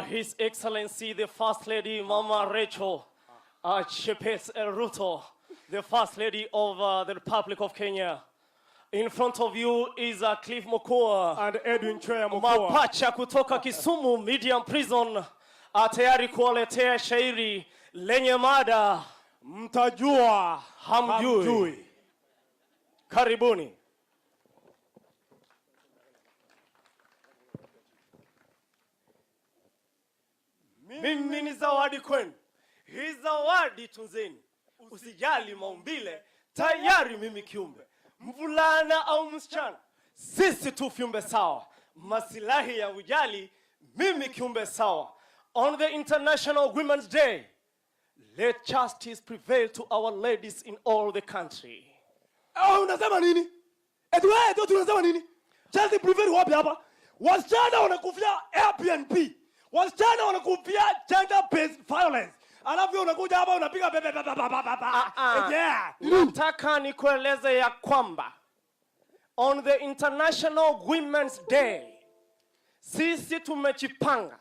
His Excellency, the First Lady, Mama Racheal, Chepes Ruto, the First Lady of the Republic of Kenya. In front of you is Cliff Mokoa and Edwin Chea Mokoa. Mapacha kutoka Kisumu Medium Prison, tayari kuwaletea shairi lenye mada mtajua hamjui. Karibuni. Mimi ni zawadi kwenu. Hii zawadi tunzeni. Usijali maumbile, tayari mimi kiumbe. Mvulana au msichana, sisi tu viumbe sawa. Masilahi ya ujali, mimi kiumbe sawa. On the International Women's Day, let justice prevail to our ladies in all the country. Unasema nini? Wewe tunasema nini? Justice prevail wapi hapa? Wasichana wanakufia Airbnb. Wasichana wanakufia gender based violence. Alafu unakuja hapa unapiga nataka nikueleze ya kwamba on the International Women's Day, sisi tumejipanga,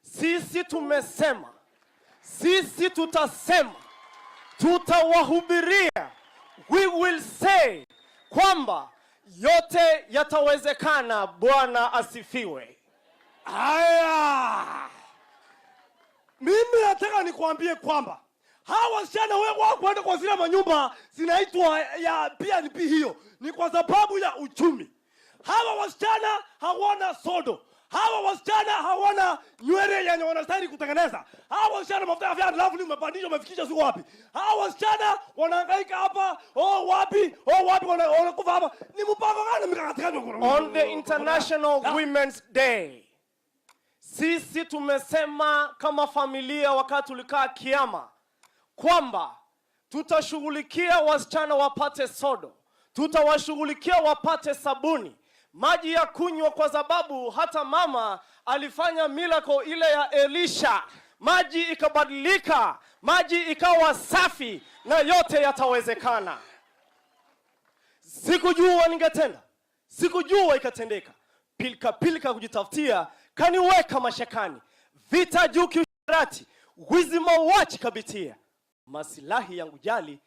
sisi tumesema, sisi tutasema, tutawahubiria, we will say kwamba yote yatawezekana. Bwana asifiwe. Aya, mimi nataka nikuambie kwamba hawa wasichana wewe kwenda kwa zile manyumba zinaitwa ya PNP, hiyo ni kwa sababu ya uchumi. Hawa wasichana hawana sodo. Hawa wasichana hawana nywele yenye wanastahili kutengeneza. Hawa wasichana mafuta ya lovely umepandisha umefikisha sio wapi. Hawa wasichana wanahangaika hapa, wapi wanakufa hapa. Ni mpango gani mkakatikana? On the International Women's Day, sisi tumesema kama familia wakati tulikaa kiama kwamba tutashughulikia wasichana wapate sodo, tutawashughulikia wapate sabuni, maji ya kunywa, kwa sababu hata mama alifanya miracle ile ya Elisha, maji ikabadilika, maji ikawa safi, na yote yatawezekana. Sikujua ningetenda, sikujua ikatendeka. Pilika kujitafutia kaniweka mashakani, vita juu kiusharati, wizi mauaji kabitia. Masilahi yangu jali,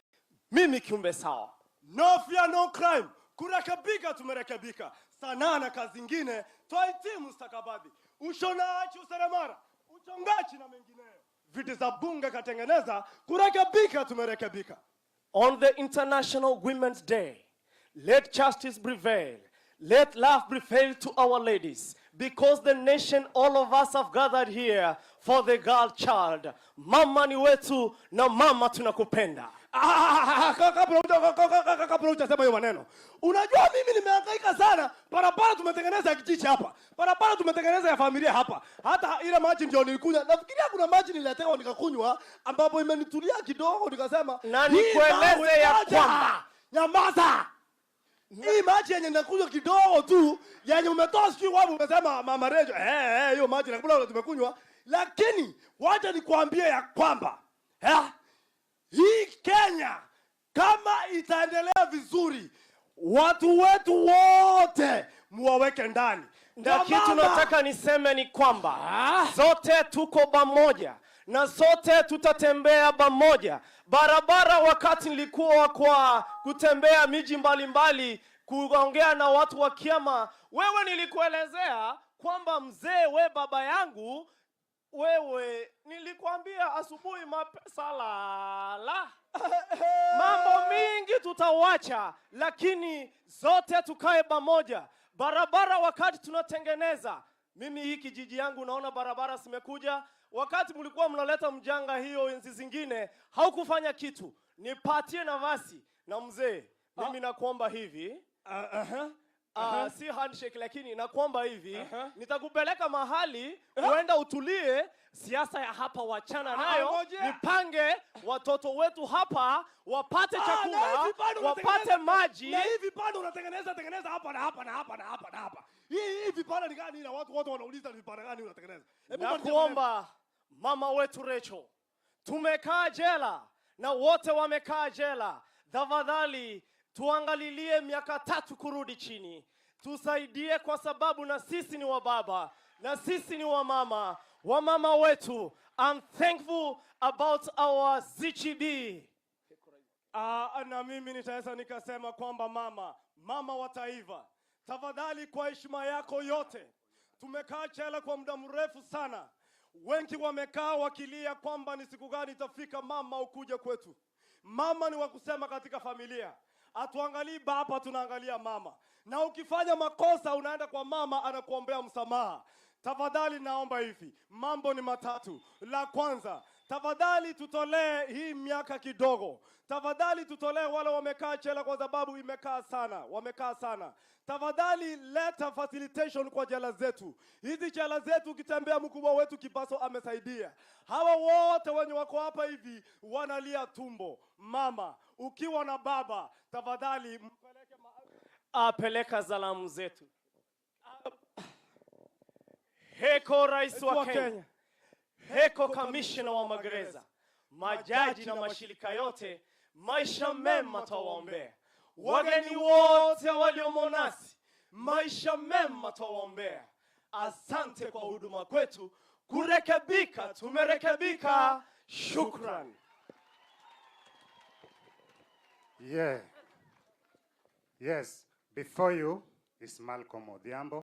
mimi kiumbe sawa. No fear no crime, kurekebika tumerekebika. Sanaa na kazi zingine twahitimu stakabadhi. Ushonaji, useremara, uchongaji na mengineyo, viti za bunge katengeneza, kurekebika tumerekebika. On the International Women's Day, let justice prevail. Let love prevail to our ladies, because the nation, all of us have gathered here for the girl child. Mama ni wetu na mama tunakupenda. Kabla hujasema hiyo maneno, unajua mimi nimehangaika sana. Barabara tumetengeneza kijiji hapa, barabara tumetengeneza ya familia hapa. Hata ile maji ndio nilikunywa, nafikiria kuna maji niletewa nikakunywa, ambapo imenitulia kidogo, nikasema na nikueleze ya kwamba nyamaza. Hii maji yenye nakunywa kidogo tu, yenye umetoa sijui wapi umesema Mama Rejo, hiyo maji nakula tumekunywa. Lakini wacha nikwambie ya kwamba hii Kenya kama itaendelea vizuri, watu wetu wote muwaweke ndani. Na kitu nataka niseme ni kwamba sote tuko pamoja na sote tutatembea pamoja. Barabara, wakati nilikuwa kwa kutembea miji mbalimbali kuongea na watu wa kiama, wewe nilikuelezea kwamba mzee, we baba yangu, wewe nilikwambia asubuhi sala mambo mingi tutawacha, lakini zote tukae pamoja. Barabara wakati tunatengeneza, mimi hii kijiji yangu naona barabara zimekuja. Wakati mlikuwa mnaleta mjanga hiyo enzi zingine, haukufanya kitu. Nipatie nafasi na mzee, mimi nakuomba hivi, si handshake, lakini nakuomba hivi, nitakupeleka mahali uenda utulie. Siasa ya hapa wachana nayo, nipange watoto wetu hapa wapate chakula, wapate maji. Na hivi pande unatengeneza hapa na hapa na hapa na hapa na hapa. Hii vipande ni gani? Na watu wote wanauliza ni vipande gani unatengeneza. Nakuomba mama wetu Racheal, tumekaa jela na wote wamekaa jela. Tafadhali tuangalilie miaka 3 kurudi chini. Tusaidie, kwa sababu na sisi ni wababa. Na sisi ni wamama wetu. I'm thankful about our ZGB. Na mimi nitaweza nikasema kwamba mama wa taifa, tafadhali kwa heshima yako yote, tumekaa chela kwa muda mrefu sana. Wengi wamekaa wakilia kwamba ni siku gani itafika mama ukuje kwetu. Mama ni wa kusema katika familia. Hatuangalii baba, tunaangalia mama. Na ukifanya makosa unaenda kwa mama, anakuombea msamaha. Tafadhali naomba hivi, mambo ni matatu. La kwanza, tafadhali tutolee hii miaka kidogo. Tafadhali tutolee wale wamekaa chela kwa sababu wamekaa sana. Tafadhali leta facilitation kwa jela zetu. Hizi jela zetu ukitembea, mkubwa wetu Kibaso amesaidia. Hawa wote wenye wako hapa hivi wanalia tumbo. Mama, ukiwa na baba, tafadhali peleka salamu zetu. Heko Rais wa Kenya. Heko Kamishna wa magereza, majaji na mashirika yote, maisha mema twawaombea. Wageni wote waliomo nasi, maisha mema twawaombea. Asante kwa huduma kwetu, kurekebika tumerekebika. Shukran. Yeah. Yes, before you is Malcolm Odhiambo.